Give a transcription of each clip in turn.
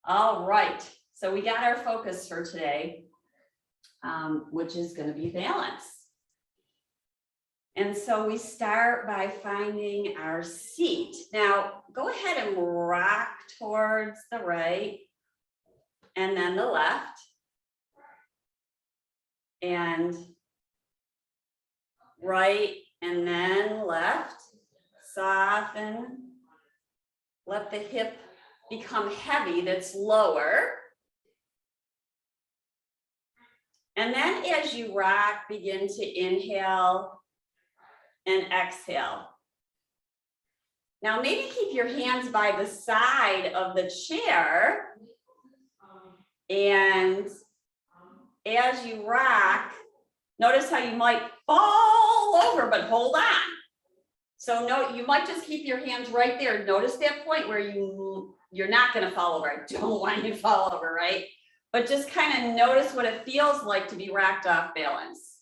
All right, so we got our focus for today, which is going to be balance. And so we start by finding our seat. Now, go ahead and rock towards the right and then the left. And right and then left. Soften. Let the hip become heavy, that's lower. And then as you rock, begin to inhale and exhale. Now maybe keep your hands by the side of the chair, and as you rock, notice how you might fall over, but hold on. So no, you might just keep your hands right there. Notice that point where you're not going to fall over. I don't want you to fall over, right? But just kind of notice what it feels like to be rocked off balance.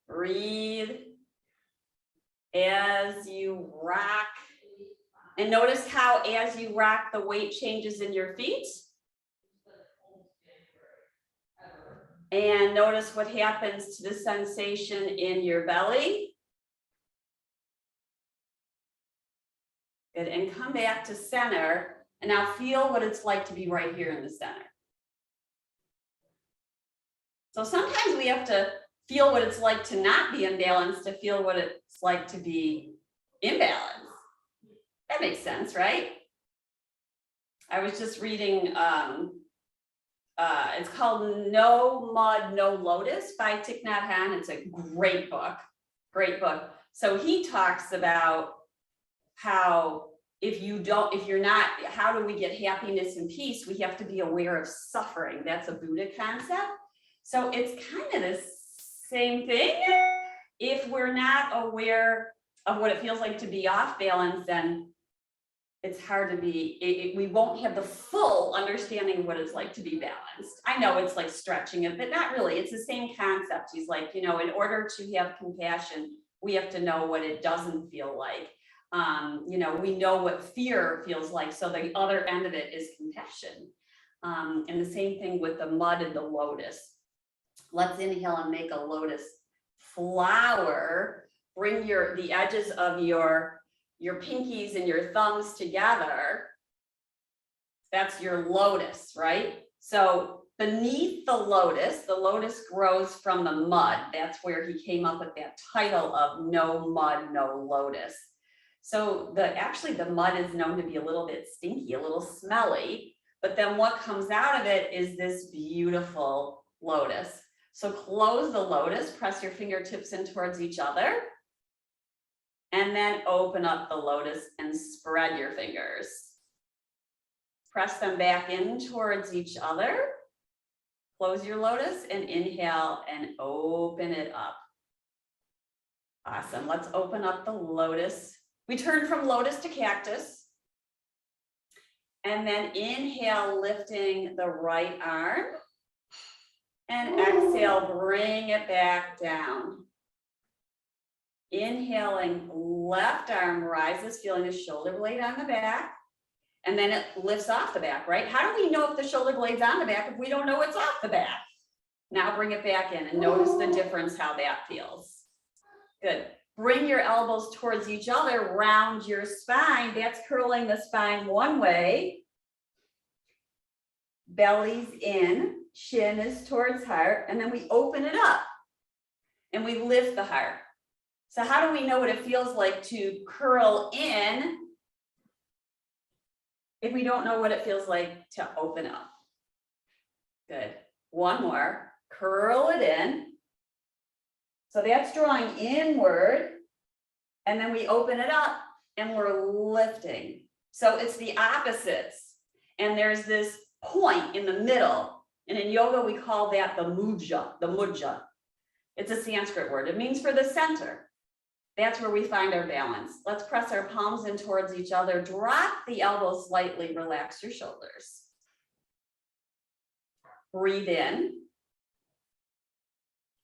Breathe as you rock. And notice how as you rock, the weight changes in your feet. And notice what happens to the sensation in your belly. Good, and come back to center. And now feel what it's like to be right here in the center. So sometimes we have to feel what it's like to not be in balance to feel what it's like to be in balance. That makes sense, right? I was just reading, it's called No Mud, No Lotus by Thich Nhat Hanh. It's a great book, great book. So he talks about how if you're not, how do we get happiness and peace? We have to be aware of suffering. That's a Buddha concept. So it's kind of the same thing. If we're not aware of what it feels like to be off balance, then it's hard to be, we won't have the full understanding of what it's like to be balanced. I know it's like stretching it, but not really. It's the same concept. He's like, in order to have compassion, we have to know what it doesn't feel like. We know what fear feels like. So the other end of it is compassion. And the same thing with the mud and the lotus. Let's inhale and make a lotus flower. Bring the edges of your pinkies and your thumbs together. That's your lotus, right? So beneath the lotus grows from the mud. That's where he came up with that title of No Mud, No Lotus. So actually the mud is known to be a little bit stinky, a little smelly, but then what comes out of it is this beautiful lotus. So close the lotus, press your fingertips in towards each other. And then open up the lotus and spread your fingers. Press them back in towards each other. Close your lotus and inhale and open it up. Awesome. Let's open up the lotus. We turn from lotus to cactus. And then inhale, lifting the right arm. And exhale, bring it back down. Inhaling, left arm rises, feeling the shoulder blade on the back, and then it lifts off the back, right? How do we know if the shoulder blade's on the back if we don't know it's off the back? Now bring it back in and notice the difference, how that feels. Good. Bring your elbows towards each other, round your spine. That's curling the spine one way. Belly's in, chin is towards heart, and then we open it up and we lift the heart. So how do we know what it feels like to curl in if we don't know what it feels like to open up? Good. One more. Curl it in. So that's drawing inward. And then we open it up and we're lifting. So it's the opposites. And there's this point in the middle. And in yoga, we call that the mudja. It's a Sanskrit word. It means for the center. That's where we find our balance. Let's press our palms in towards each other. Drop the elbows slightly, relax your shoulders. Breathe in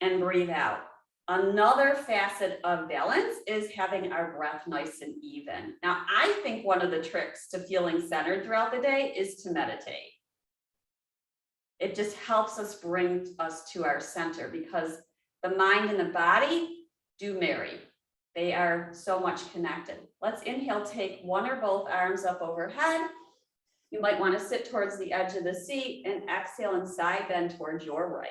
and breathe out. Another facet of balance is having our breath nice and even. Now, I think one of the tricks to feeling centered throughout the day is to meditate. It just helps us bring us to our center because the mind and the body do marry. They are so much connected. Let's inhale, take one or both arms up overhead. You might want to sit towards the edge of the seat and exhale and side bend towards your right.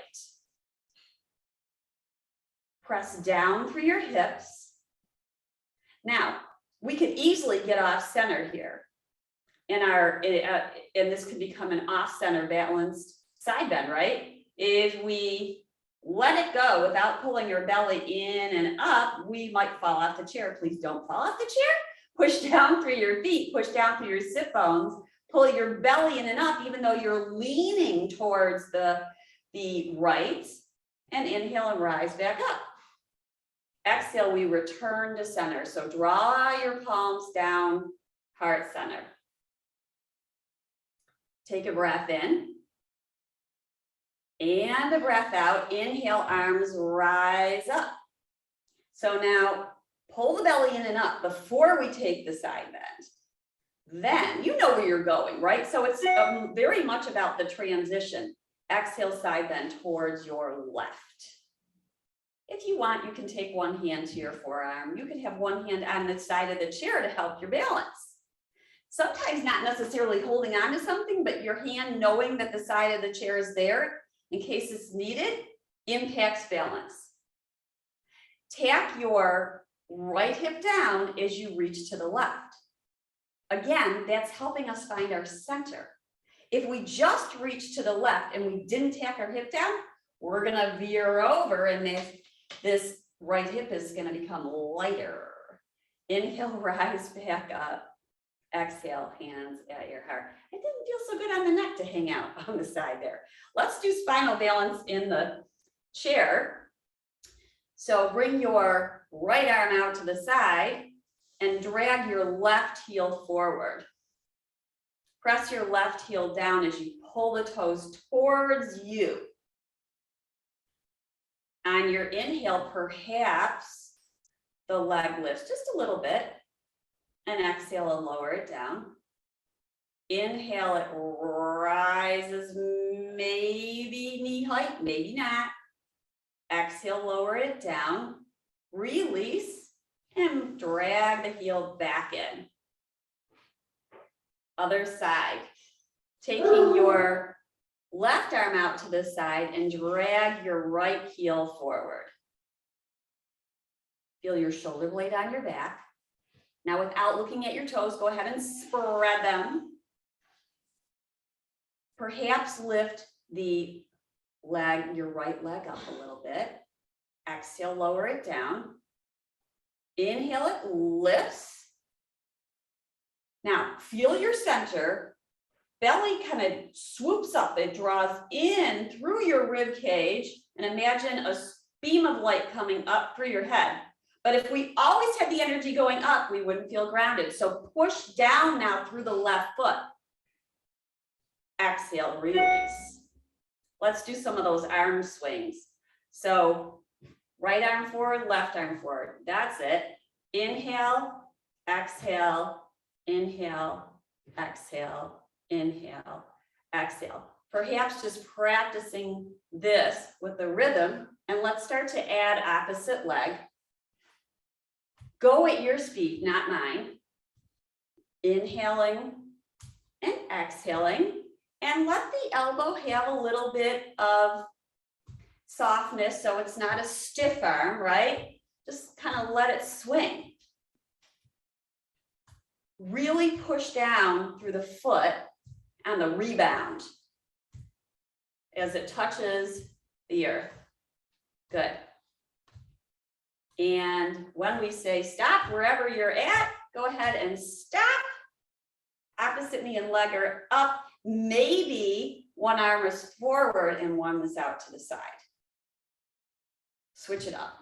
Press down through your hips. Now, we could easily get off center here. And this could become an off-center balanced side bend, right? If we let it go without pulling your belly in and up, we might fall off the chair. Please don't fall off the chair. Push down through your feet, push down through your sit bones, pull your belly in and up, even though you're leaning towards the right, and inhale and rise back up. Exhale, we return to center. So draw your palms down, heart center. Take a breath in and a breath out. Inhale, arms rise up. So now pull the belly in and up before we take the side bend. Then you know where you're going, right? So it's very much about the transition. Exhale, side bend towards your left. If you want, you can take one hand to your forearm. You can have one hand on the side of the chair to help your balance. Sometimes not necessarily holding on to something, but your hand knowing that the side of the chair is there in case it's needed impacts balance. Tap your right hip down as you reach to the left. Again, that's helping us find our center. If we just reach to the left and we didn't tap our hip down, we're gonna veer over and this right hip is gonna become lighter. Inhale, rise back up. Exhale, hands at your heart. It didn't feel so good on the neck to hang out on the side there. Let's do spinal balance in the chair. So bring your right arm out to the side and drag your left heel forward. Press your left heel down as you pull the toes towards you. On your inhale, perhaps the leg lifts just a little bit, and exhale and lower it down. Inhale, it rises, maybe knee height, maybe not. Exhale, lower it down, release, and drag the heel back in. Other side. Taking your left arm out to the side and drag your right heel forward. Feel your shoulder blade on your back. Now, without looking at your toes, go ahead and spread them. Perhaps lift the leg, your right leg up a little bit. Exhale, lower it down. Inhale, it lifts. Now, feel your center. Belly kind of swoops up. It draws in through your rib cage, and imagine a beam of light coming up through your head. But if we always had the energy going up, we wouldn't feel grounded. So push down now through the left foot. Exhale, release. Let's do some of those arm swings. So right arm forward, left arm forward. That's it. Inhale, exhale, inhale, exhale, inhale, exhale. Perhaps just practicing this with the rhythm. And let's start to add opposite leg. Go at your speed, not mine. Inhaling and exhaling. And let the elbow have a little bit of softness so it's not a stiff arm, right? Just kind of let it swing. Really push down through the foot on the rebound as it touches the earth. Good. And when we say stop, wherever you're at, go ahead and stop. Opposite knee and leg are up. Maybe one arm is forward and one is out to the side. Switch it up.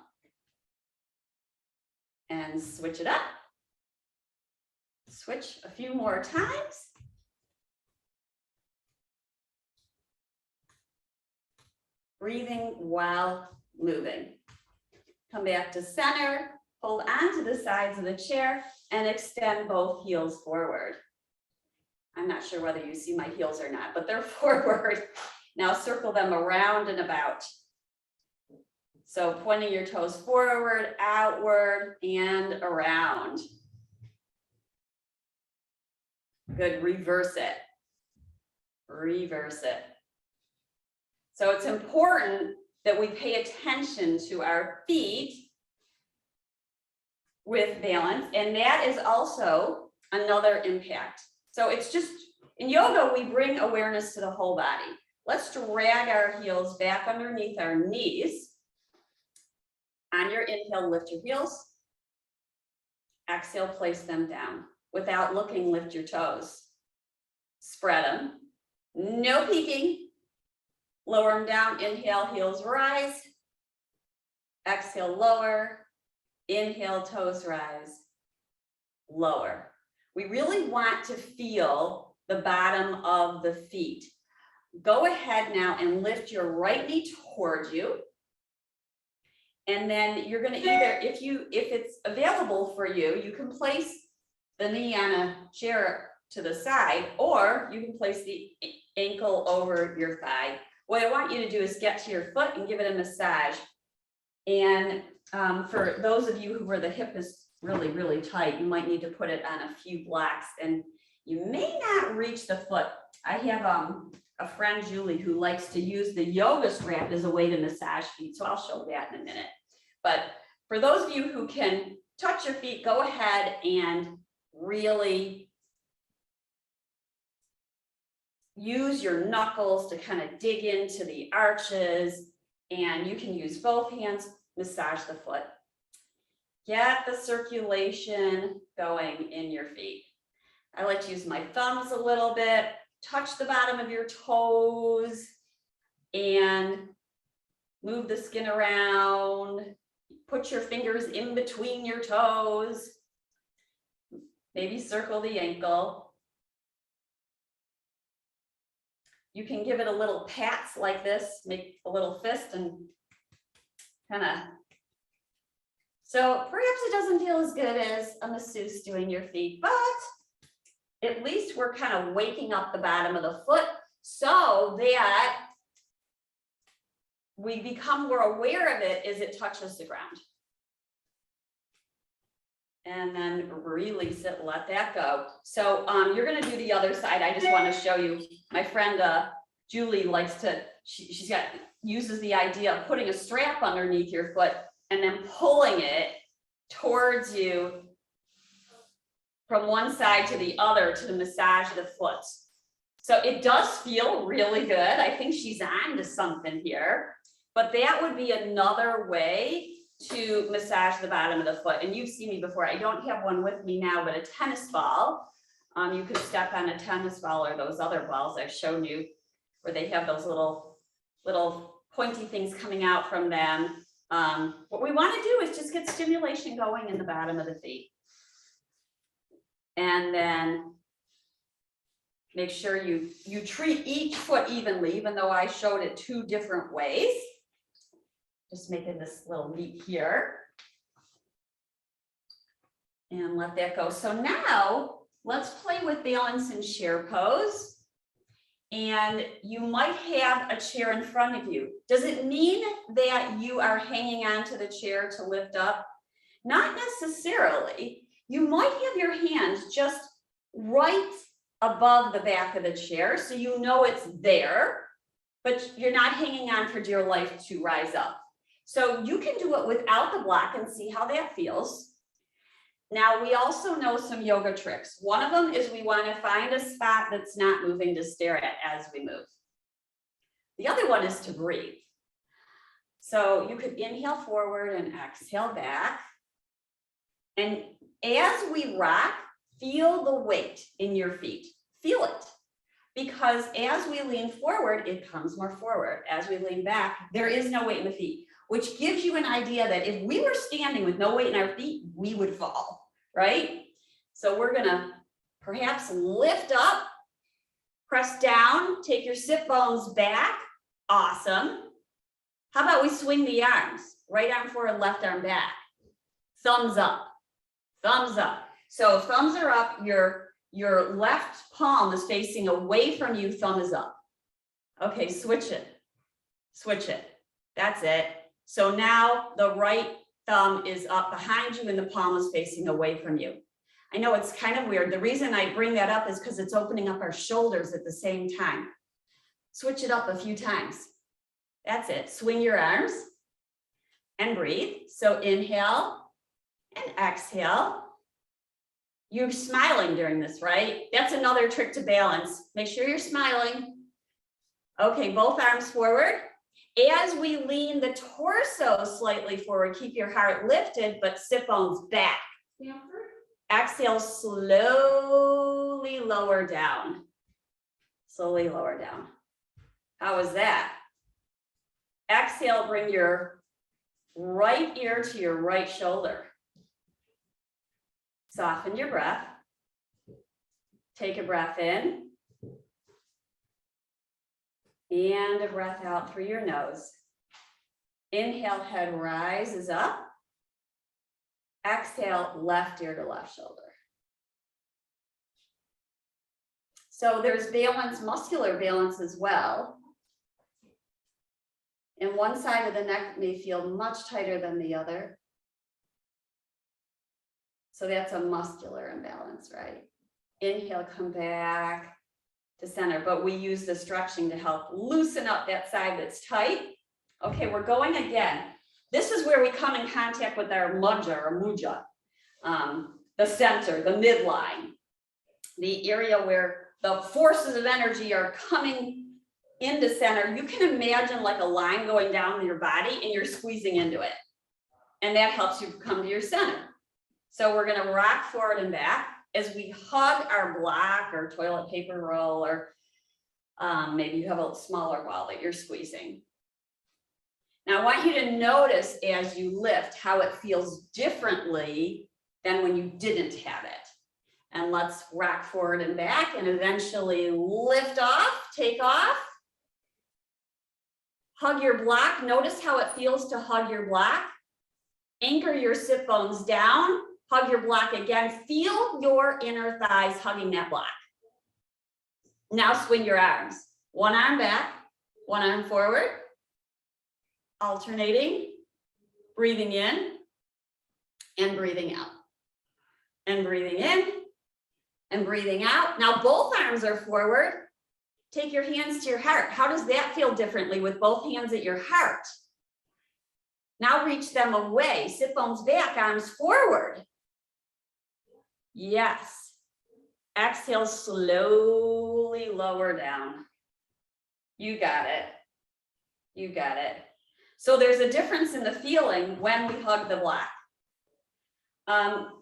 And switch it up. Switch a few more times. Breathing while moving. come back to center, hold on to the sides of the chair, and extend both heels forward. I'm not sure whether you see my heels or not, but they're forward. Now circle them around and about. So pointing your toes forward, outward, and around. Good, reverse it. Reverse it. So it's important that we pay attention to our feet with balance, and that is also another impact. So it's just, in yoga, we bring awareness to the whole body. Let's drag our heels back underneath our knees. On your inhale, lift your heels. Exhale, place them down. Without looking, lift your toes. Spread them. No peeking. Lower them down. Inhale, heels rise. Exhale, lower. Inhale, toes rise. Lower. We really want to feel the bottom of the feet. Go ahead now and lift your right knee toward you. And then you're going to either, if it's available for you, you can place the knee on a chair to the side, or you can place the ankle over your thigh. What I want you to do is get to your foot and give it a massage. And for those of you where the hip is really, really tight, you might need to put it on a few blocks, and you may not reach the foot. I have a friend, Julie, who likes to use the yoga strap as a way to massage feet. So I'll show that in a minute. But for those of you who can touch your feet, go ahead and really use your knuckles to kind of dig into the arches, and you can use both hands, massage the foot. Get the circulation going in your feet. I like to use my thumbs a little bit, touch the bottom of your toes, and move the skin around. Put your fingers in between your toes. Maybe circle the ankle. You can give it a little pats like this, make a little fist and kind of. So perhaps it doesn't feel as good as a masseuse doing your feet, but at least we're kind of waking up the bottom of the foot so that we become more aware of it as it touches the ground. And then release it, let that go. So you're gonna do the other side. I just wanna show you, my friend Julie likes to, uses the idea of putting a strap underneath your foot and then pulling it towards you from one side to the other to massage the foot. So it does feel really good. I think she's on to something here, but that would be another way to massage the bottom of the foot. And you've seen me before. I don't have one with me now, but a tennis ball. You could step on a tennis ball or those other balls I've shown you where they have those little pointy things coming out from them. What we want to do is just get stimulation going in the bottom of the feet. And then make sure you treat each foot evenly, even though I showed it two different ways. Just making this little leap here. And let that go. So now let's play with balance and chair pose. And you might have a chair in front of you. Does it mean that you are hanging on to the chair to lift up? Not necessarily. You might have your hands just right above the back of the chair, so you know it's there, but you're not hanging on for dear life to rise up. So you can do it without the block and see how that feels. Now, we also know some yoga tricks. One of them is we want to find a spot that's not moving to stare at as we move. The other one is to breathe. So you could inhale forward and exhale back. And as we rock, feel the weight in your feet. Feel it. Because as we lean forward, it comes more forward. As we lean back, there is no weight in the feet, which gives you an idea that if we were standing with no weight in our feet, we would fall, right? So we're gonna perhaps lift up, press down, take your sit bones back. Awesome. How about we swing the arms? Right arm forward, left arm back. Thumbs up, thumbs up. So thumbs are up, your left palm is facing away from you, thumb is up. Okay, switch it, switch it. That's it. So now the right thumb is up behind you and the palm is facing away from you. I know it's kind of weird. The reason I bring that up is because it's opening up our shoulders at the same time. Switch it up a few times. That's it. Swing your arms and breathe. So inhale and exhale. You're smiling during this, right? That's another trick to balance. Make sure you're smiling. Okay, both arms forward. As we lean the torso slightly forward, keep your heart lifted, but sit bones back. Exhale, slowly lower down. Slowly lower down. How was that? Exhale, bring your right ear to your right shoulder. Soften your breath. Take a breath in. And a breath out through your nose. Inhale, head rises up. Exhale, left ear to left shoulder. So there's balance, muscular balance as well. And one side of the neck may feel much tighter than the other. So that's a muscular imbalance, right? Inhale, come back to center, but we use the stretching to help loosen up that side that's tight. Okay, we're going again. This is where we come in contact with our mudja or muja, the center, the midline, the area where the forces of energy are coming into center. You can imagine like a line going down your body and you're squeezing into it. And that helps you come to your center. So we're going to rock forward and back as we hug our block or toilet paper roll, or maybe you have a smaller ball that you're squeezing. Now I want you to notice as you lift how it feels differently than when you didn't have it. And let's rock forward and back and eventually lift off, take off. Hug your block. Notice how it feels to hug your block. Anchor your sit bones down. Hug your block again. Feel your inner thighs hugging that block. Now swing your arms. One arm back, one arm forward. Alternating, breathing in and breathing out. And breathing in and breathing out. Now both arms are forward. Take your hands to your heart. How does that feel differently with both hands at your heart? Now reach them away. Sit bones back, arms forward. Yes. Exhale, slowly lower down. You got it. You got it. So there's a difference in the feeling when we hug the block.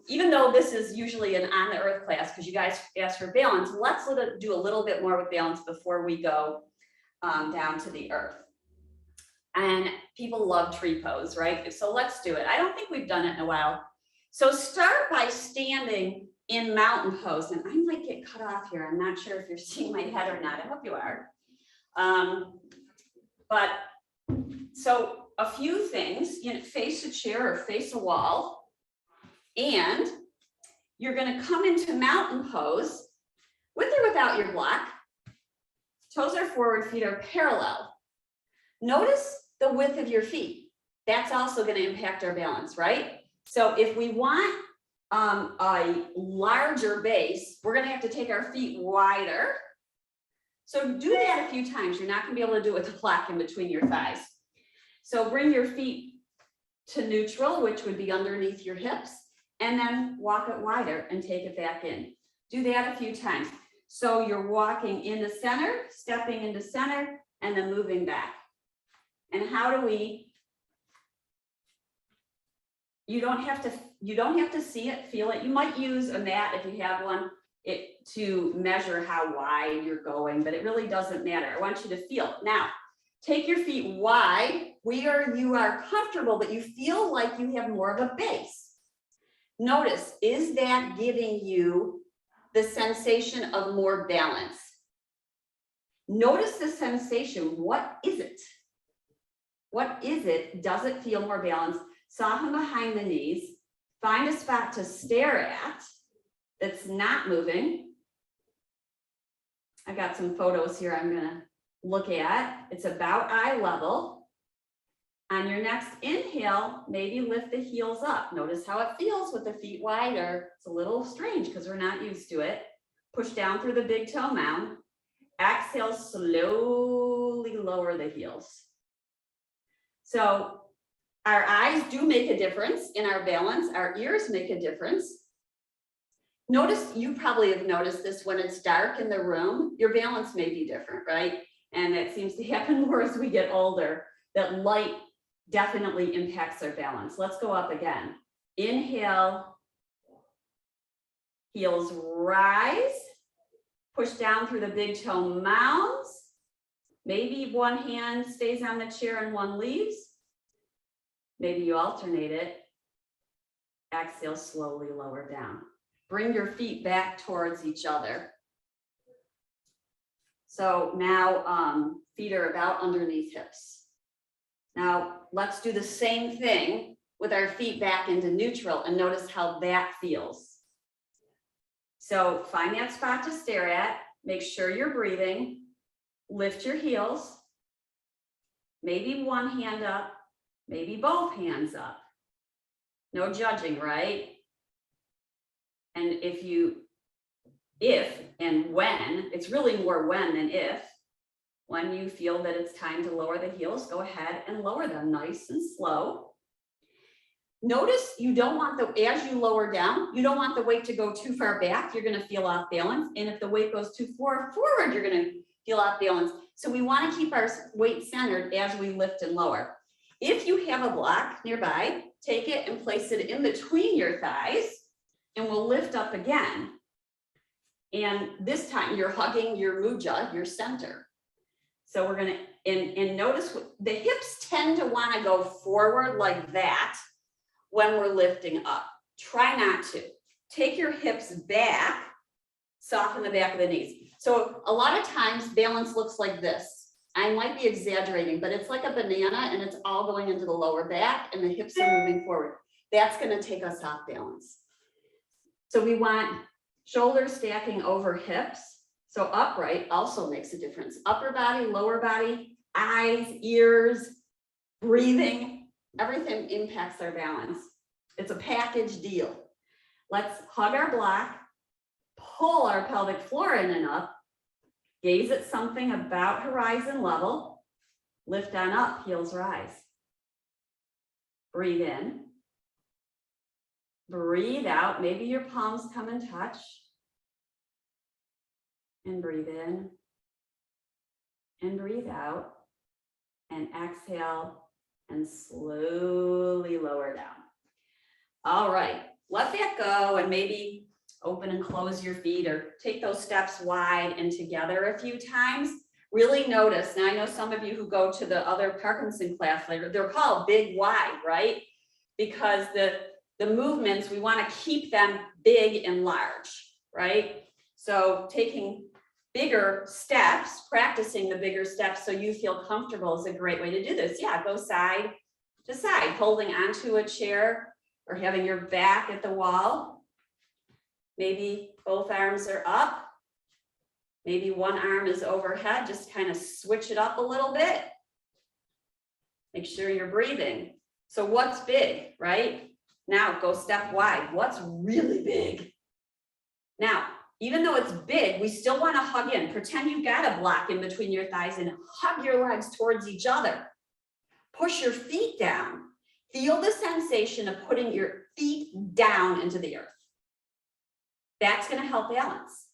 Even though this is usually an on the earth class, because you guys asked for balance, let's do a little bit more with balance before we go down to the earth. And people love tree pose, right? So let's do it. I don't think we've done it in a while. So start by standing in mountain pose. And I might get cut off here. I'm not sure if you're seeing my head or not. I hope you are. But so a few things, you know, face a chair or face a wall. And you're going to come into mountain pose with or without your block. Toes are forward, feet are parallel. Notice the width of your feet. That's also going to impact our balance, right? So if we want a larger base, we're going to have to take our feet wider. So do that a few times. You're not going to be able to do it with a block in between your thighs. So bring your feet to neutral, which would be underneath your hips, and then walk it wider and take it back in. Do that a few times. So you're walking in the center, stepping into center, and then moving back. And how do we, you don't have to see it, feel it. You might use a mat if you have one to measure how wide you're going, but it really doesn't matter. I want you to feel it. Now, take your feet wide where you are comfortable, but you feel like you have more of a base. Notice, is that giving you the sensation of more balance? Notice the sensation. What is it? What is it? Does it feel more balanced? Soften behind the knees. Find a spot to stare at that's not moving. I got some photos here I'm gonna look at. It's about eye level. On your next inhale, maybe lift the heels up. Notice how it feels with the feet wider. It's a little strange because we're not used to it. Push down through the big toe mound. Exhale, slowly lower the heels. So our eyes do make a difference in our balance. Our ears make a difference. Notice, you probably have noticed this when it's dark in the room, your balance may be different, right? And it seems to happen more as we get older, that light definitely impacts our balance. Let's go up again. Inhale, heels rise, push down through the big toe mounds. Maybe one hand stays on the chair and one leaves. Maybe you alternate it. Exhale, slowly lower down. Bring your feet back towards each other. So now feet are about underneath hips. Now let's do the same thing with our feet back into neutral and notice how that feels. So find that spot to stare at. Make sure you're breathing. Lift your heels. Maybe one hand up, maybe both hands up. No judging, right? And if and when, it's really more when than if, when you feel that it's time to lower the heels, go ahead and lower them nice and slow. Notice you don't want as you lower down, you don't want the weight to go too far back. You're going to feel off balance. And if the weight goes too far forward, you're going to feel off balance. So we want to keep our weight centered as we lift and lower. If you have a block nearby, take it and place it in between your thighs, and we'll lift up again. And this time you're hugging your mudja, your center. So we're going to, and notice the hips tend to want to go forward like that when we're lifting up. Try not to. Take your hips back, soften the back of the knees. So a lot of times balance looks like this. I might be exaggerating, but it's like a banana and it's all going into the lower back and the hips are moving forward. That's going to take us off balance. So we want shoulders stacking over hips. So upright also makes a difference. Upper body, lower body, eyes, ears, breathing, everything impacts our balance. It's a package deal. Let's hug our block, pull our pelvic floor in and up, gaze at something about horizon level, lift on up, heels rise. Breathe in. Breathe out. Maybe your palms come and touch. And breathe in. And breathe out. And exhale and slowly lower down. All right, let that go and maybe open and close your feet or take those steps wide and together a few times. Really notice. Now I know some of you who go to the other Parkinson class later, they're called big wide, right? Because the movements, we want to keep them big and large, right? So taking bigger steps, practicing the bigger steps so you feel comfortable is a great way to do this. Yeah, go side to side, holding onto a chair or having your back at the wall. Maybe both arms are up. Maybe one arm is overhead. Just kind of switch it up a little bit. Make sure you're breathing. So what's big, right? Now go step wide. What's really big? Now, even though it's big, we still want to hug in. Pretend you've got a block in between your thighs and hug your legs towards each other. Push your feet down. Feel the sensation of putting your feet down into the earth. That's going to help balance.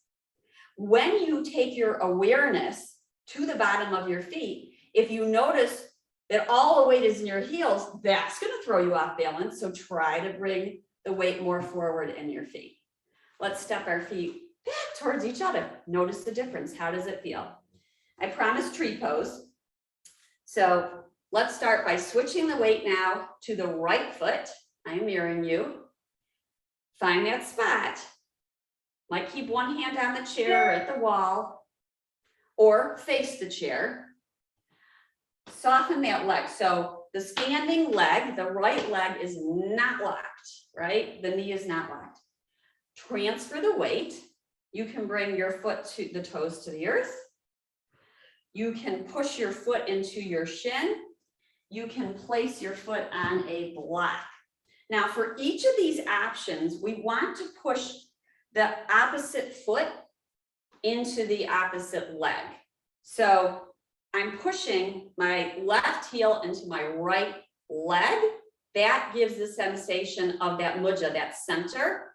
When you take your awareness to the bottom of your feet, if you notice that all the weight is in your heels, that's going to throw you off balance. So try to bring the weight more forward in your feet. Let's step our feet back towards each other. Notice the difference. How does it feel? I promised tree pose. So let's start by switching the weight now to the right foot. I'm mirroring you. Find that spot. Might keep one hand on the chair or at the wall or face the chair. soften that leg. So the standing leg, the right leg is not locked, right? The knee is not locked. Transfer the weight. You can bring your foot to the toes to the earth. You can push your foot into your shin. You can place your foot on a block. Now, for each of these options, we want to push the opposite foot into the opposite leg. So I'm pushing my left heel into my right leg. That gives the sensation of that mudja, that center.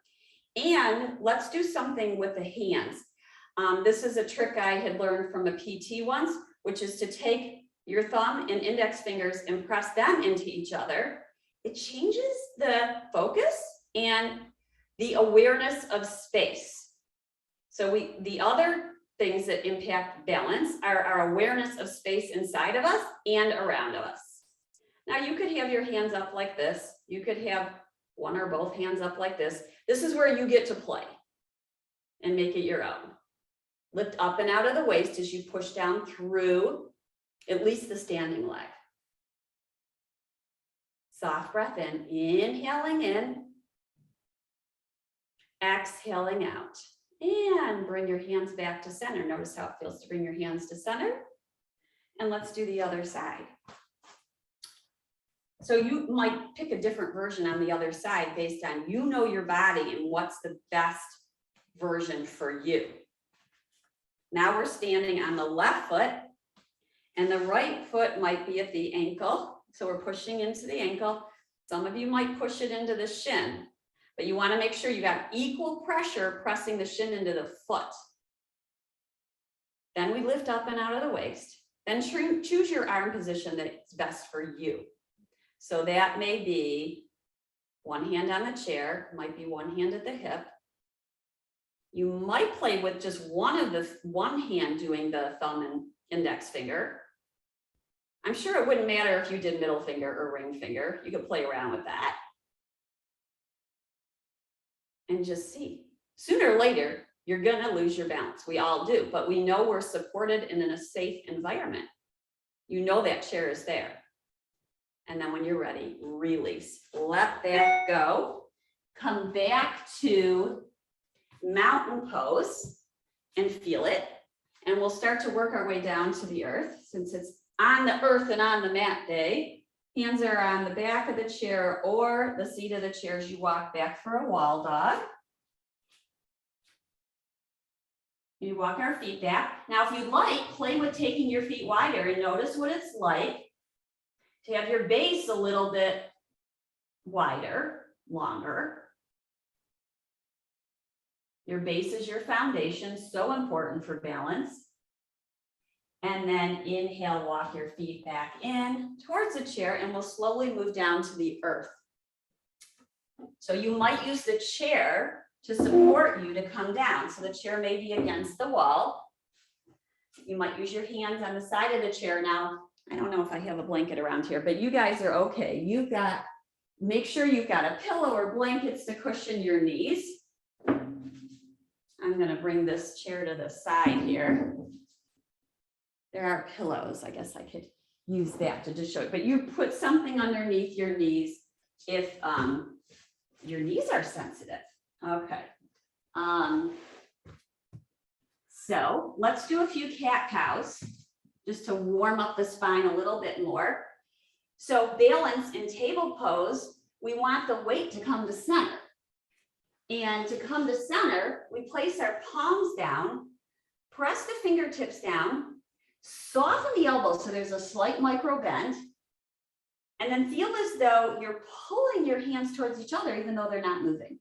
And let's do something with the hands. This is a trick I had learned from a PT once, which is to take your thumb and index fingers and press them into each other. It changes the focus and the awareness of space. So the other things that impact balance are our awareness of space inside of us and around us. Now you could have your hands up like this. You could have one or both hands up like this. This is where you get to play and make it your own. Lift up and out of the waist as you push down through at least the standing leg. Soft breath in, inhaling in, exhaling out. And bring your hands back to center. Notice how it feels to bring your hands to center. And let's do the other side. So you might pick a different version on the other side based on you know your body and what's the best version for you. Now we're standing on the left foot and the right foot might be at the ankle. So we're pushing into the ankle. Some of you might push it into the shin, but you want to make sure you got equal pressure pressing the shin into the foot. Then we lift up and out of the waist. Then choose your arm position that's best for you. So that may be one hand on the chair, might be one hand at the hip. You might play with just one hand doing the thumb and index finger. I'm sure it wouldn't matter if you did middle finger or ring finger. You could play around with that. And just see. Sooner or later, you're gonna lose your balance. We all do, but we know we're supported and in a safe environment. You know that chair is there. And then when you're ready, release. Let that go. Come back to mountain pose and feel it. And we'll start to work our way down to the earth. Since it's on the earth and on the mat day, hands are on the back of the chair or the seat of the chair as you walk back for a wall dog. You walk our feet back. Now, if you'd like, play with taking your feet wider and notice what it's like to have your base a little bit wider, longer. Your base is your foundation, so important for balance. And then inhale, walk your feet back in towards the chair, and we'll slowly move down to the earth. So you might use the chair to support you to come down. So the chair may be against the wall. You might use your hands on the side of the chair. Now, I don't know if I have a blanket around here, but you guys are okay. Make sure you've got a pillow or blankets to cushion your knees. I'm gonna bring this chair to the side here. There are pillows. I guess I could use that to just show it, but you put something underneath your knees if your knees are sensitive. Okay. So let's do a few cat cows just to warm up the spine a little bit more. So balance in table pose, we want the weight to come to center. And to come to center, we place our palms down, press the fingertips down, soften the elbows so there's a slight micro bend, and then feel as though you're pulling your hands towards each other even though they're not moving.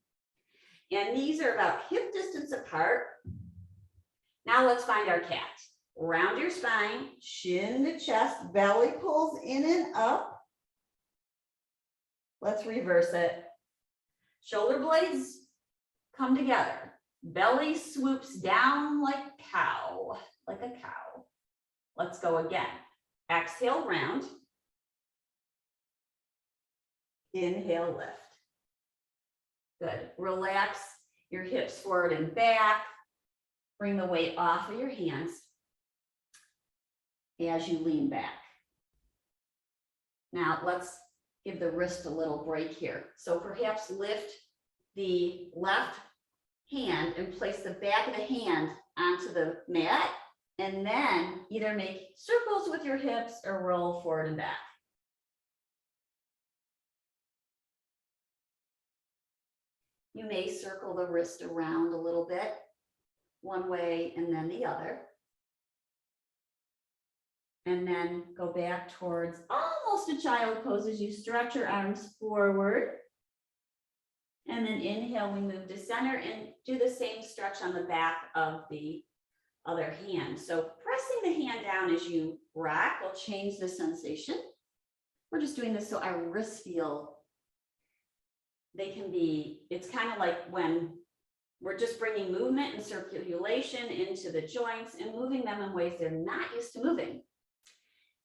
And knees are about hip distance apart. Now let's find our cat. Round your spine, chin to chest, belly pulls in and up. Let's reverse it. Shoulder blades come together. Belly swoops down like a cow. Let's go again. Exhale, round. Inhale, lift. Good. Relax your hips forward and back. Bring the weight off of your hands as you lean back. Now let's give the wrist a little break here. So perhaps lift the left hand and place the back of the hand onto the mat, and then either make circles with your hips or roll forward and back. You may circle the wrist around a little bit, one way and then the other. And then go back towards almost a child pose as you stretch your arms forward. And then inhale, we move to center and do the same stretch on the back of the other hand. So pressing the hand down as you rock will change the sensation. We're just doing this so our wrists feel, they can be, it's kind of like when we're just bringing movement and circulation into the joints and moving them in ways they're not used to moving.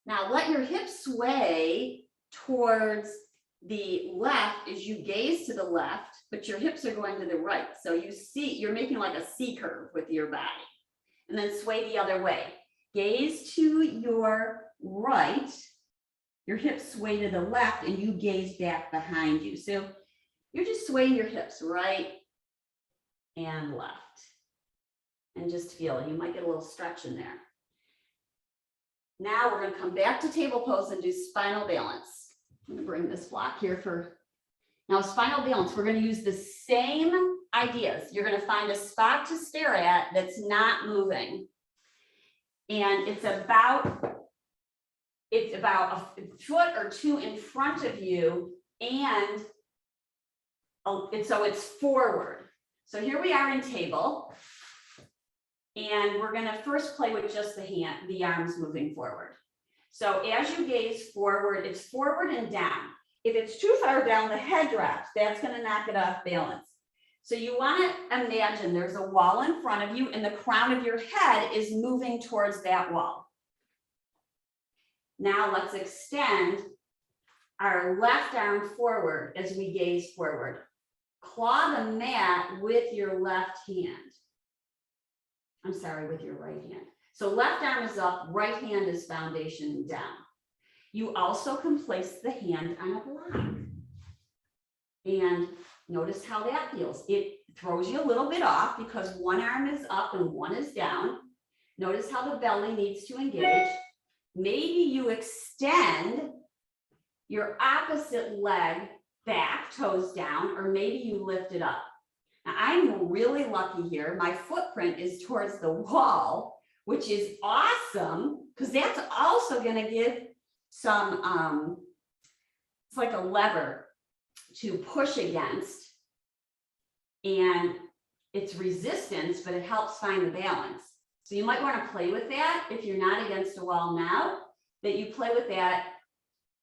Now let your hips sway towards the left as you gaze to the left, but your hips are going to the right. So you see, you're making like a C curve with your body. And then sway the other way. Gaze to your right, your hips sway to the left, and you gaze back behind you. So you're just swaying your hips right and left. And just feel, you might get a little stretch in there. Now we're going to come back to table pose and do spinal balance. I'm going to bring this block here for, now spinal balance, we're going to use the same ideas. You're going to find a spot to stare at that's not moving. And it's about a foot or two in front of you, and so it's forward. So here we are in table, and we're going to first play with just the arms moving forward. So as you gaze forward, it's forward and down. If it's too far down, the head drops. That's going to knock it off balance. So you want to imagine there's a wall in front of you and the crown of your head is moving towards that wall. Now let's extend our left arm forward as we gaze forward. Claw the mat with your left hand. I'm sorry, with your right hand. So left arm is up, right hand is foundation down. You also can place the hand on a block. And notice how that feels. It throws you a little bit off because one arm is up and one is down. Notice how the belly needs to engage. Maybe you extend your opposite leg back, toes down, or maybe you lift it up. Now, I'm really lucky here. My footprint is towards the wall, which is awesome because that's also going to give some, it's like a lever to push against, and it's resistance, but it helps find the balance. So you might want to play with that if you're not against a wall now, that you play with that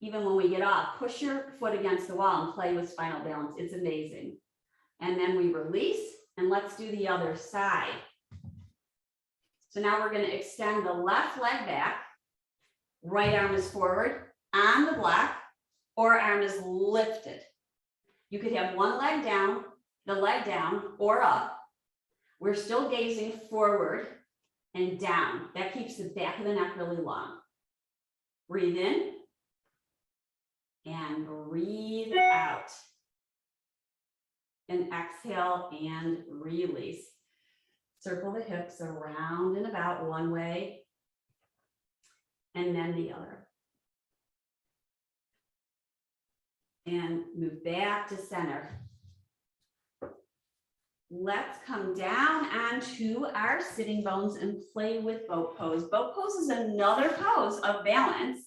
even when we get off. Push your foot against the wall and play with spinal balance. It's amazing. And then we release, and let's do the other side. So now we're going to extend the left leg back. Right arm is forward on the block, or arm is lifted. You could have one leg down, the leg down, or up. We're still gazing forward and down. That keeps the back of the neck really long. Breathe in and breathe out. And exhale and release. Circle the hips around and about one way, and then the other. And move back to center. Let's come down onto our sitting bones and play with boat pose. Boat pose is another pose of balance.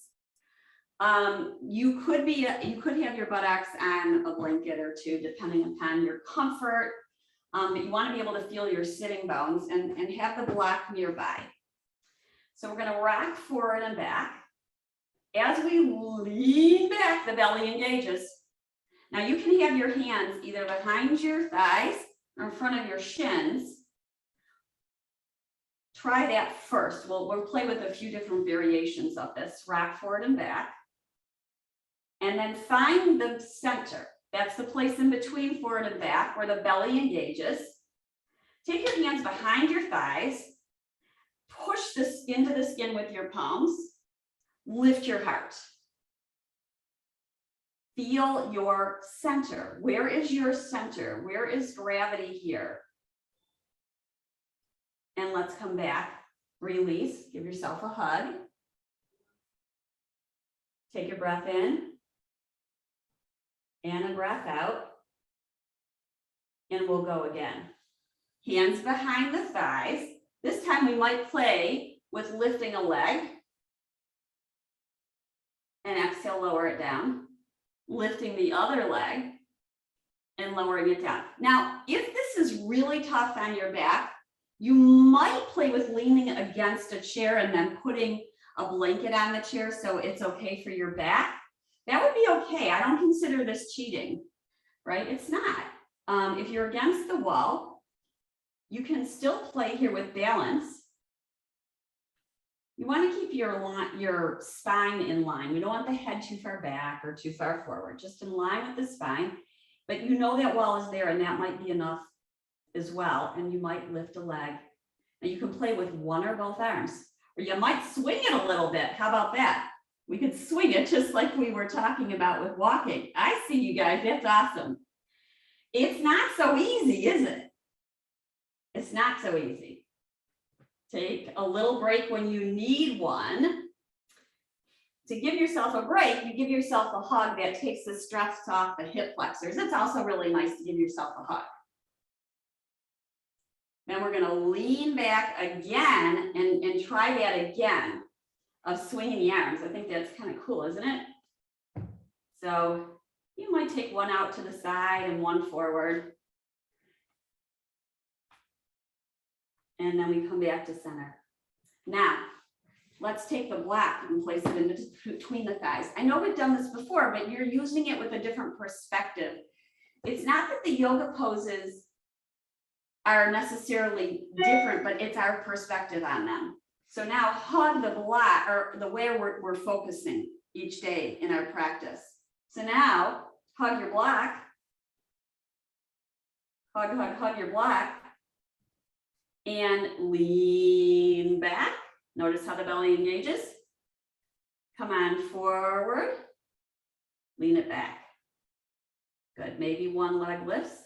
You could have your buttocks on a blanket or two, depending upon your comfort. But you want to be able to feel your sitting bones and have the block nearby. So we're going to rock forward and back. As we lean back, the belly engages. Now you can have your hands either behind your thighs or in front of your shins. Try that first. We'll play with a few different variations of this. Rock forward and back. And then find the center. That's the place in between forward and back where the belly engages. Take your hands behind your thighs. Push this into the skin with your palms. Lift your heart. feel your center. Where is your center? Where is gravity here? And let's come back, release, give yourself a hug. Take your breath in and a breath out. And we'll go again. Hands behind the thighs. This time we might play with lifting a leg. And exhale, lower it down. Lifting the other leg and lowering it down. Now, if this is really tough on your back, you might play with leaning against a chair and then putting a blanket on the chair so it's okay for your back. That would be okay. I don't consider this cheating, right? It's not. If you're against the wall, you can still play here with balance. You want to keep your spine in line. We don't want the head too far back or too far forward, just in line with the spine. But you know that wall is there, and that might be enough as well. And you might lift a leg. And you can play with one or both arms, or you might swing it a little bit. How about that? We could swing it just like we were talking about with walking. I see you guys. That's awesome. It's not so easy, is it? It's not so easy. Take a little break when you need one. To give yourself a break, you give yourself a hug that takes the stress off the hip flexors. It's also really nice to give yourself a hug. Then we're going to lean back again and try that again of swinging the arms. I think that's kind of cool, isn't it? So you might take one out to the side and one forward. And then we come back to center. Now, let's take the block and place it in between the thighs. I know we've done this before, but you're using it with a different perspective. It's not that the yoga poses are necessarily different, but it's our perspective on them. So now hug the block, or the way we're focusing each day in our practice. So now hug your block, hug your block, and lean back. Notice how the belly engages. Come on forward, lean it back. Good, maybe one leg lifts.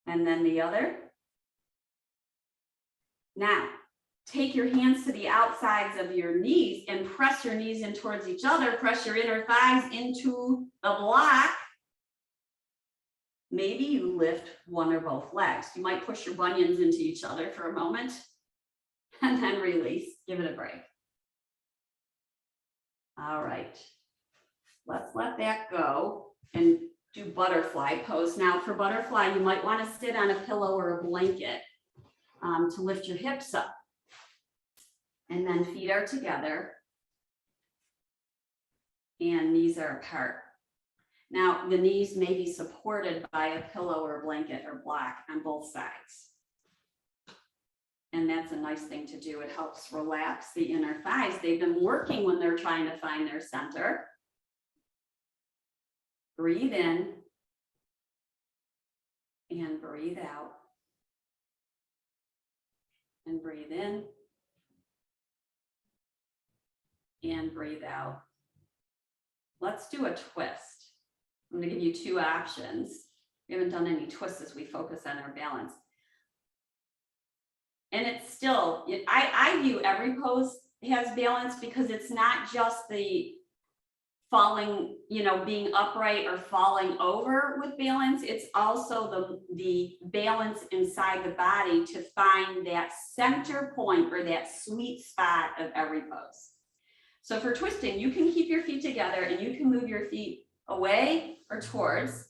And then the other. Now, take your hands to the outsides of your knees and press your knees in towards each other. Press your inner thighs into the block. Maybe you lift one or both legs. You might push your bunions into each other for a moment and then release. Give it a break. All right. Let's let that go and do butterfly pose. Now for butterfly, you might want to sit on a pillow or a blanket to lift your hips up. And then feet are together and knees are apart. Now the knees may be supported by a pillow or a blanket or block on both sides. And that's a nice thing to do. It helps relax the inner thighs. They've been working when they're trying to find their center. Breathe in and breathe out. And breathe in and breathe out. Let's do a twist. I'm going to give you two options. We haven't done any twists as we focus on our balance. And it's still, I view every pose has balance because it's not just the falling, being upright or falling over with balance. It's also the balance inside the body to find that center point or that sweet spot of every pose. So for twisting, you can keep your feet together and you can move your feet away or towards,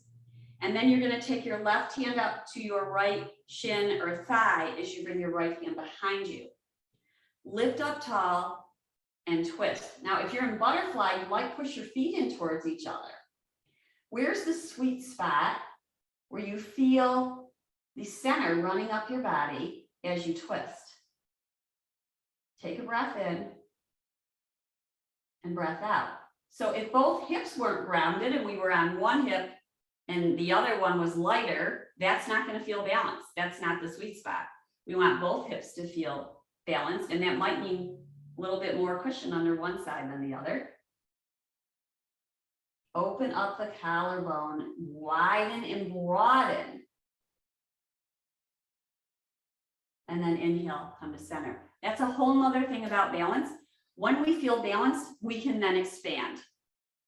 and then you're going to take your left hand up to your right shin or thigh as you bring your right hand behind you. Lift up tall and twist. Now, if you're in butterfly, you might push your feet in towards each other. Where's the sweet spot where you feel the center running up your body as you twist? Take a breath in and breath out. So if both hips weren't grounded and we were on one hip and the other one was lighter, that's not going to feel balanced. That's not the sweet spot. We want both hips to feel balanced, and that might mean a little bit more cushion under one side than the other. Open up the collarbone, widen and broaden. And then inhale, come to center. That's a whole nother thing about balance. When we feel balanced, we can then expand.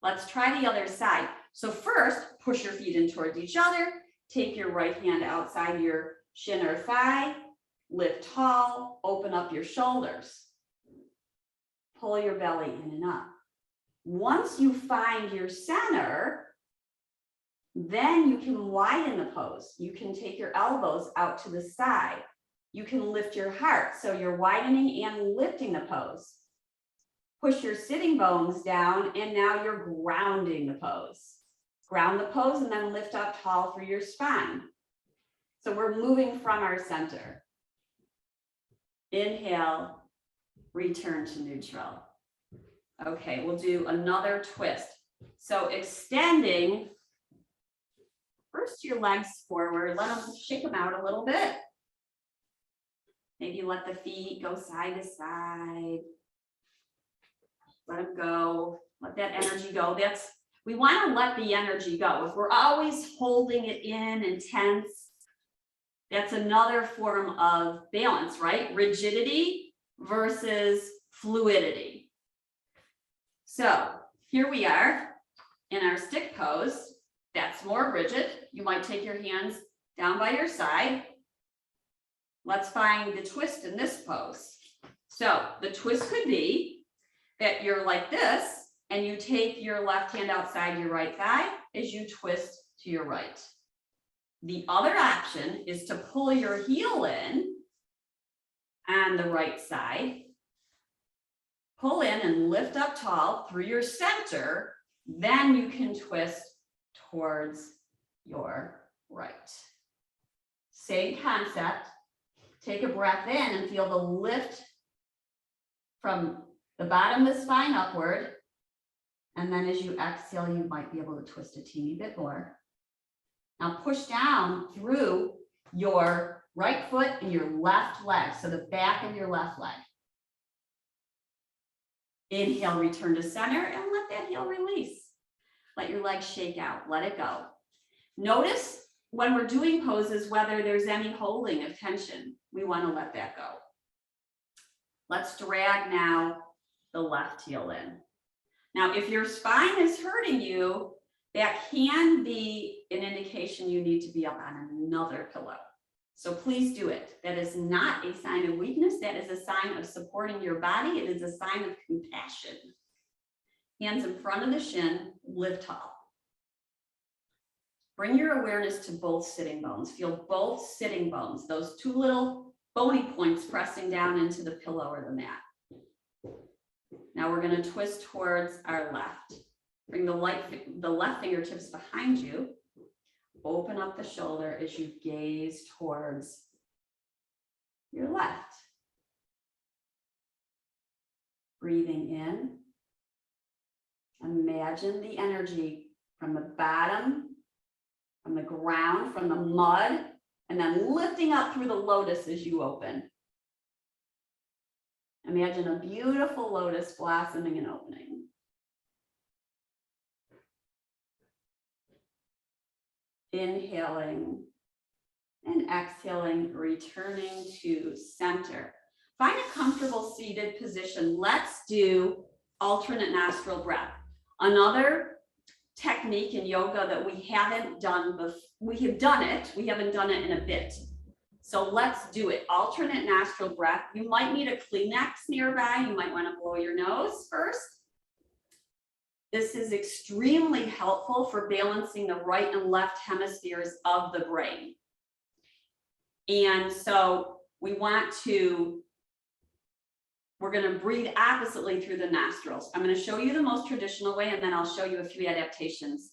Let's try the other side. So first, push your feet in towards each other. Take your right hand outside your shin or thigh. Lift tall, open up your shoulders. Pull your belly in and up. Once you find your center, then you can widen the pose. You can take your elbows out to the side. You can lift your heart. So you're widening and lifting the pose. Push your sitting bones down, and now you're grounding the pose. Ground the pose and then lift up tall through your spine. So we're moving from our center. Inhale, return to neutral. Okay, we'll do another twist. So extending, first your legs forward, let them shake them out a little bit. Maybe let the feet go side to side. Let them go, let that energy go. We want to let the energy go. If we're always holding it in and tense, that's another form of balance, right? Rigidity versus fluidity. So here we are in our stick pose. That's more rigid. You might take your hands down by your side. Let's find the twist in this pose. So the twist could be that you're like this, and you take your left hand outside your right thigh as you twist to your right. The other option is to pull your heel in on the right side, pull in and lift up tall through your center, then you can twist towards your right. Same concept. Take a breath in and feel the lift from the bottom of the spine upward. And then as you exhale, you might be able to twist a teeny bit more. Now push down through your right foot and your left leg. So the back of your left leg. Inhale, return to center and let that heel release. Let your legs shake out, let it go. Notice when we're doing poses, whether there's any holding of tension, we want to let that go. Let's drag now the left heel in. Now, if your spine is hurting you, that can be an indication you need to be up on another pillow. So please do it. That is not a sign of weakness. That is a sign of supporting your body. It is a sign of compassion. Hands in front of the shin, lift tall. Bring your awareness to both sitting bones. Feel both sitting bones, those two little bony points pressing down into the pillow or the mat. Now we're going to twist towards our left. Bring the left fingertips behind you. Open up the shoulder as you gaze towards your left. Breathing in. Imagine the energy from the bottom, from the ground, from the mud, and then lifting up through the lotus as you open. Imagine a beautiful lotus blossoming and opening. Inhaling and exhaling, returning to center. Find a comfortable seated position. Let's do alternate nostril breath. Another technique in yoga that we haven't done before. We have done it, we haven't done it in a bit. So let's do it. Alternate nostril breath. You might need a Kleenex nearby. You might want to blow your nose first. This is extremely helpful for balancing the right and left hemispheres of the brain. And so we're going to breathe oppositely through the nostrils. I'm going to show you the most traditional way, and then I'll show you a few adaptations.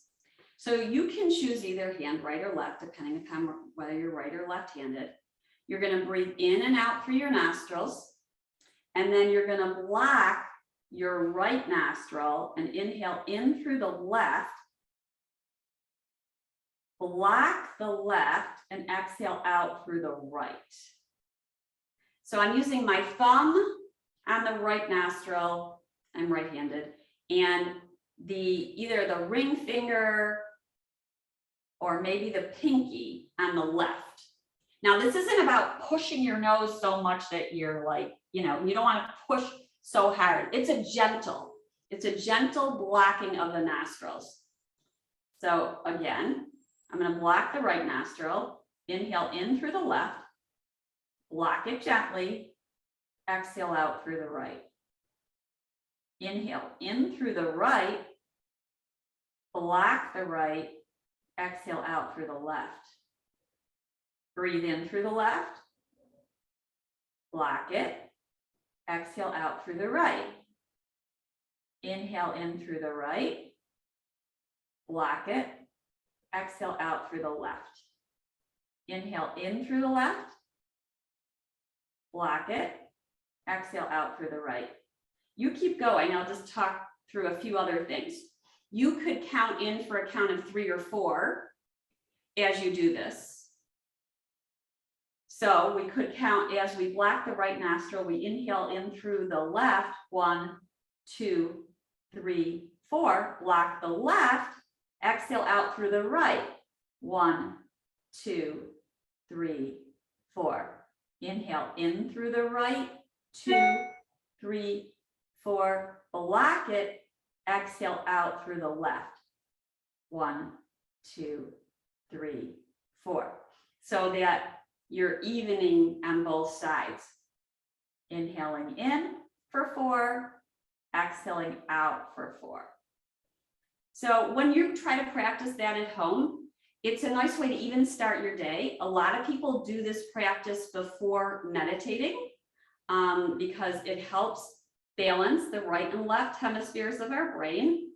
So you can choose either hand, right or left, depending upon whether you're right or left-handed. You're going to breathe in and out through your nostrils, and then you're going to block your right nostril and inhale in through the left, block the left, and exhale out through the right. So I'm using my thumb on the right nostril, I'm right-handed, and either the ring finger or maybe the pinky on the left. Now, this isn't about pushing your nose so much that you're like, you don't want to push so hard. It's a gentle blocking of the nostrils. So again, I'm going to block the right nostril, inhale in through the left, block it gently, exhale out through the right. Inhale in through the right, block the right, exhale out through the left. Breathe in through the left, block it, exhale out through the right. Inhale in through the right, block it, exhale out through the left. Inhale in through the left, block it, exhale out through the right. You keep going. I'll just talk through a few other things. You could count in for a count of 3 or 4 as you do this. So we could count as we block the right nostril, we inhale in through the left, 1, 2, 3, 4, block the left, exhale out through the right, 1, 2, 3, 4. Inhale in through the right, 2, 3, 4, block it, exhale out through the left, 1, 2, 3, 4. So that you're evening on both sides. Inhaling in for 4, exhaling out for 4. So when you try to practice that at home, it's a nice way to even start your day. A lot of people do this practice before meditating because it helps balance the right and left hemispheres of our brain.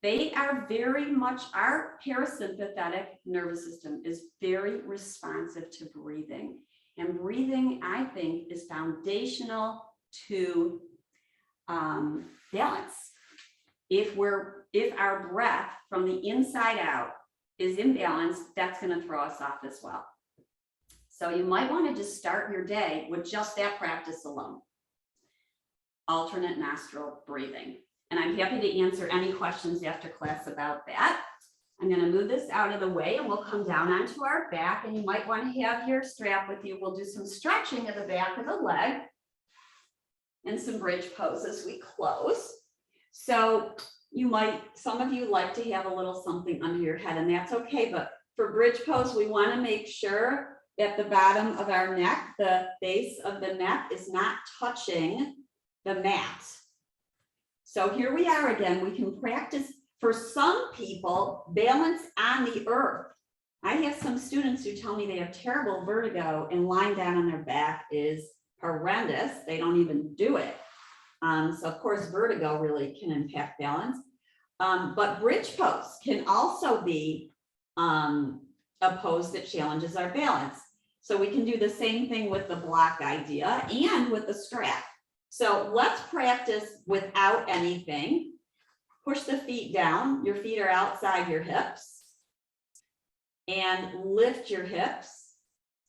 They are very much, our parasympathetic nervous system is very responsive to breathing. And breathing, I think, is foundational to balance. If our breath from the inside out is imbalanced, that's going to throw us off as well. So you might want to just start your day with just that practice alone. Alternate nostril breathing. And I'm happy to answer any questions after class about that. I'm going to move this out of the way and we'll come down onto our back, and you might want to have your strap with you. We'll do some stretching of the back of the leg and some bridge pose as we close. So some of you like to have a little something under your head, and that's okay. But for bridge pose, we want to make sure that the bottom of our neck, the base of the neck, is not touching the mat. So here we are again. We can practice, for some people, balance on the earth. I have some students who tell me they have terrible vertigo and lying down on their back is horrendous. They don't even do it. So of course, vertigo really can impact balance. But bridge pose can also be a pose that challenges our balance. So we can do the same thing with the block idea and with the strap. So let's practice without anything. Push the feet down. Your feet are outside your hips. And lift your hips.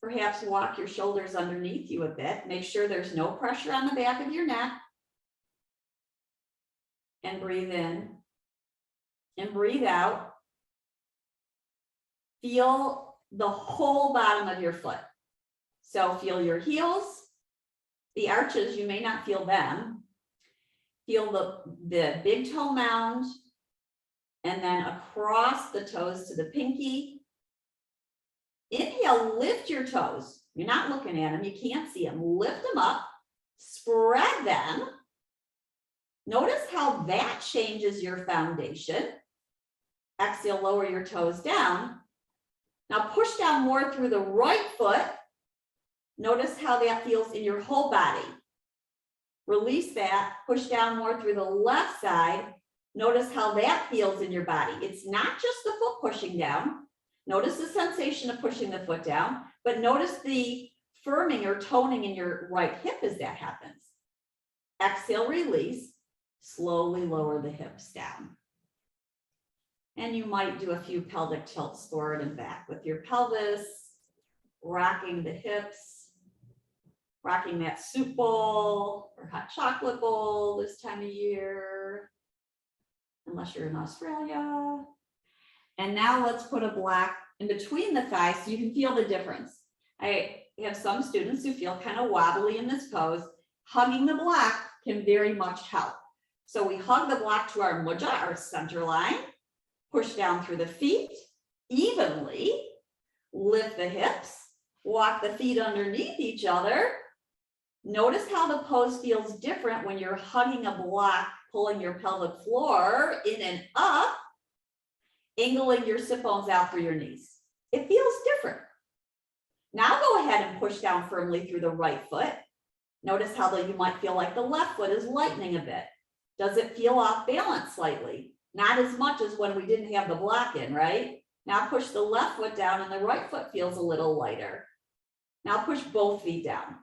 Perhaps walk your shoulders underneath you a bit. Make sure there's no pressure on the back of your neck. And breathe in. And breathe out. Feel the whole bottom of your foot. So feel your heels. The arches, you may not feel them. Feel the big toe mound, and then across the toes to the pinky. Inhale, lift your toes. You're not looking at them, you can't see them. Lift them up, spread them. Notice how that changes your foundation. Exhale, lower your toes down. Now push down more through the right foot. Notice how that feels in your whole body. Release that, push down more through the left side. Notice how that feels in your body. It's not just the foot pushing down. Notice the sensation of pushing the foot down, but notice the firming or toning in your right hip as that happens. Exhale, release, slowly lower the hips down. And you might do a few pelvic tilts forward and back with your pelvis, rocking the hips. Rocking that soup bowl or hot chocolate bowl this time of year. unless you're in Australia. And now let's put a block in between the thighs so you can feel the difference. I have some students who feel kind of wobbly in this pose. Hugging the block can very much help. So we hug the block to our mudra, our center line, push down through the feet evenly, lift the hips, walk the feet underneath each other. Notice how the pose feels different when you're hugging a block, pulling your pelvic floor in and up, angling your sit bones out through your knees. It feels different. Now go ahead and push down firmly through the right foot. Notice how you might feel like the left foot is lightening a bit. Does it feel off balance slightly? Not as much as when we didn't have the block in, right? Now push the left foot down and the right foot feels a little lighter. Now push both feet down.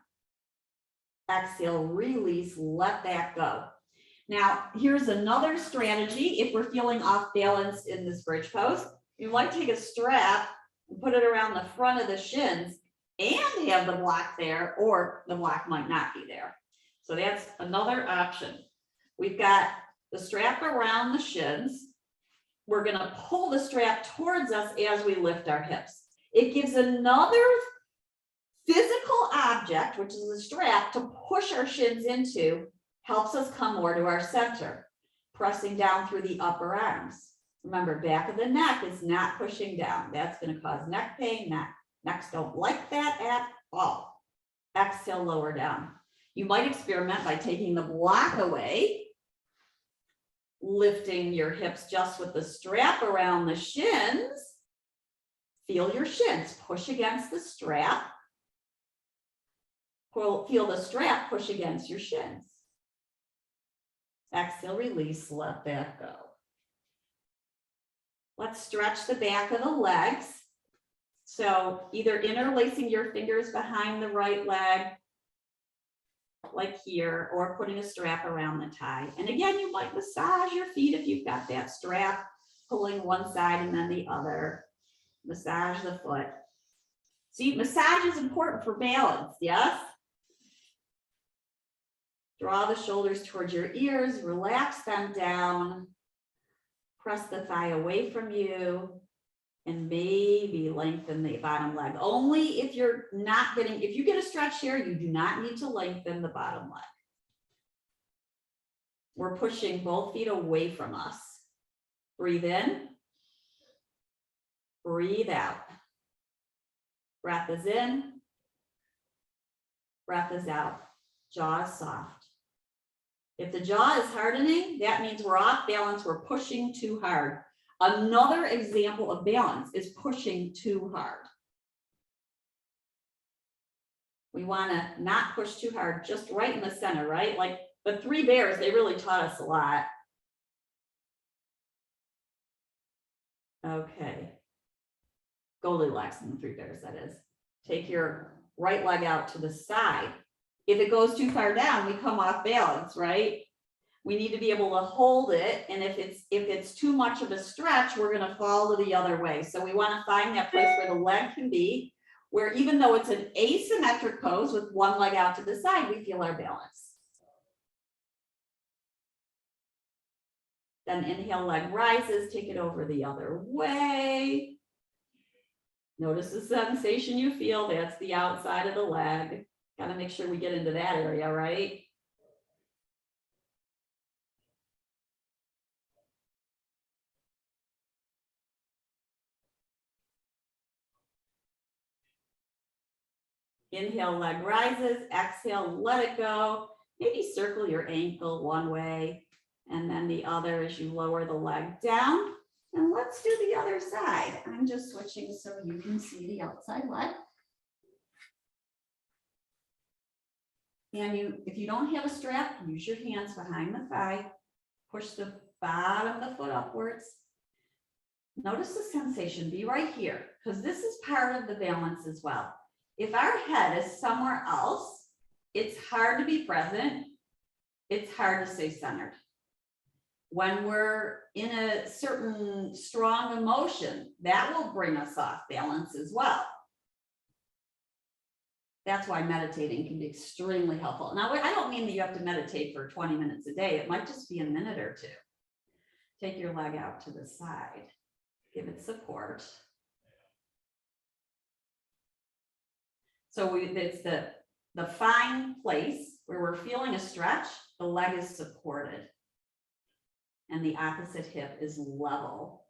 Exhale, release, let that go. Now, here's another strategy. If we're feeling off balance in this bridge pose, you might take a strap and put it around the front of the shins and have the block there, or the block might not be there. So that's another option. We've got the strap around the shins. We're going to pull the strap towards us as we lift our hips. It gives another physical object, which is a strap, to push our shins into, helps us come more to our center, pressing down through the upper arms. Remember, back of the neck is not pushing down. That's going to cause neck pain. Necks don't like that at all. Exhale, lower down. You might experiment by taking the block away, lifting your hips just with the strap around the shins. Feel your shins push against the strap. Feel the strap push against your shins. Exhale, release, let that go. Let's stretch the back of the legs. So either interlacing your fingers behind the right leg, like here, or putting a strap around the thigh. And again, you might massage your feet if you've got that strap, pulling one side and then the other. Massage the foot. See, massage is important for balance, yes? Draw the shoulders towards your ears, relax them down, press the thigh away from you, and maybe lengthen the bottom leg. Only if you're not getting, if you get a stretch here, you do not need to lengthen the bottom leg. We're pushing both feet away from us. Breathe in, breathe out. Breath is in, breath is out. Jaw is soft. If the jaw is hardening, that means we're off balance, we're pushing too hard. Another example of balance is pushing too hard. We want to not push too hard, just right in the center, right? Like the three bears, they really taught us a lot. Okay. Goldilocks in the three bears, that is. Take your right leg out to the side. If it goes too far down, we come off balance, right? We need to be able to hold it. And if it's too much of a stretch, we're going to fall to the other way. So we want to find that place where the leg can be, where even though it's an asymmetric pose with one leg out to the side, we feel our balance. Then inhale, leg rises, take it over the other way. Notice the sensation you feel. That's the outside of the leg. Got to make sure we get into that area, right? Inhale, leg rises. Exhale, let it go. Maybe circle your ankle one way and then the other as you lower the leg down. And let's do the other side. I'm just switching so you can see the outside leg. And if you don't have a strap, use your hands behind the thigh. Push the bottom of the foot upwards. Notice the sensation. Be right here, because this is part of the balance as well. If our head is somewhere else, it's hard to be present. It's hard to stay centered. When we're in a certain strong emotion, that will bring us off balance as well. That's why meditating can be extremely helpful. Now, I don't mean that you have to meditate for 20 minutes a day. It might just be a minute or two take your leg out to the side, give it support. So it's the fine place where we're feeling a stretch, the leg is supported. And the opposite hip is level.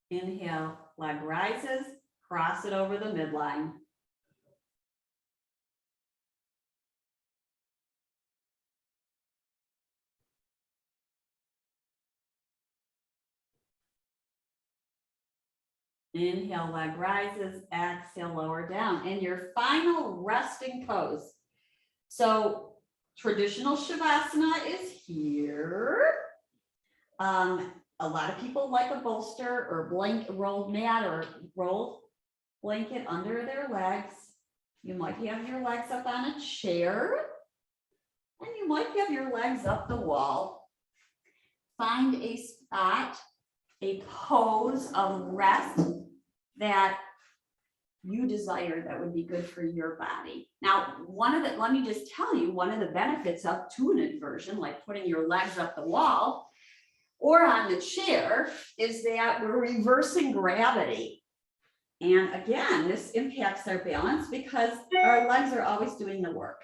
Inhale, leg rises, cross it over the midline. Inhale, leg rises, exhale, lower down. And your final resting pose. So traditional Shavasana is here. A lot of people like a bolster or rolled mat or rolled blanket under their legs. You might have your legs up on a chair, and you might have your legs up the wall. Find a spot, a pose of rest that you desire that would be good for your body. Now, let me just tell you, one of the benefits of to an inversion, like putting your legs up the wall or on the chair, is that we're reversing gravity. And again, this impacts our balance because our legs are always doing the work.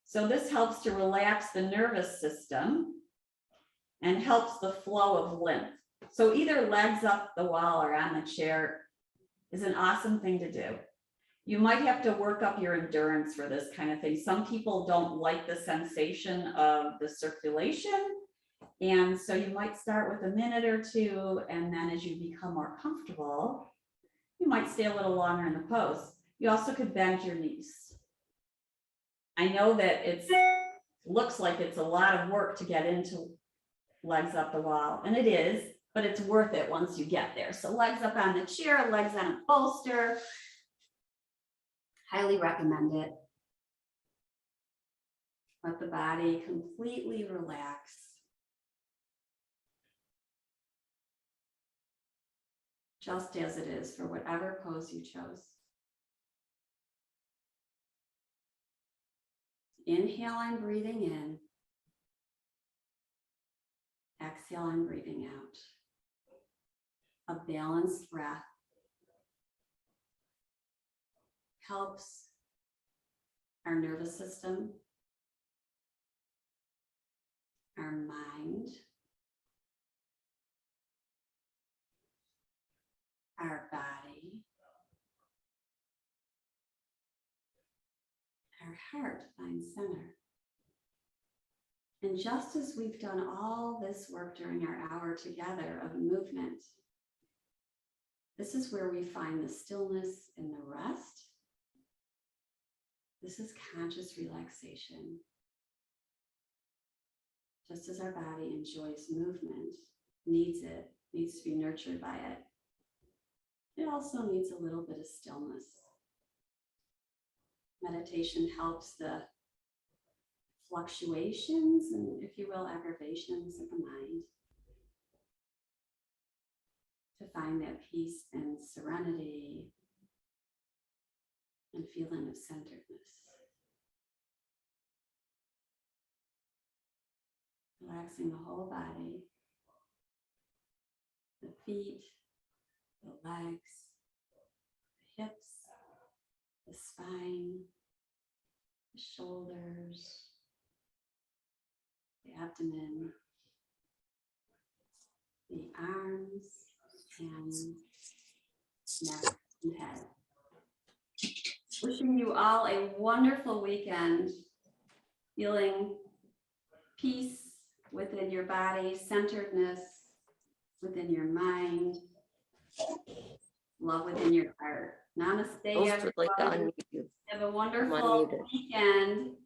So this helps to relax the nervous system and helps the flow of lymph. So either legs up the wall or on the chair is an awesome thing to do. You might have to work up your endurance for this kind of thing. Some people don't like the sensation of the circulation. And so you might start with a minute or two, and then as you become more comfortable, you might stay a little longer in the pose. You also could bend your knees. I know that it looks like it's a lot of work to get into legs up the wall, and it is, but it's worth it once you get there. So legs up on the chair, legs on a bolster. Highly recommend it. Let the body completely relax. Just as it is for whatever pose you chose. Inhale, I'm breathing in. Exhale, I'm breathing out. A balanced breath helps our nervous system, our mind, our body, our heart find center. And just as we've done all this work during our hour together of movement, this is where we find the stillness and the rest. This is conscious relaxation. Just as our body enjoys movement, needs to be nurtured by it, it also needs a little bit of stillness. Meditation helps the fluctuations and, if you will, aggravations of the mind to find that peace and serenity and feeling of centeredness. Relaxing the whole body, the feet, the legs, the hips, the spine, the shoulders, the abdomen, the arms, hands, neck, and head. Wishing you all a wonderful weekend, feeling peace within your body, centeredness within your mind, love within your heart. Namaste, everyone. Have a wonderful weekend.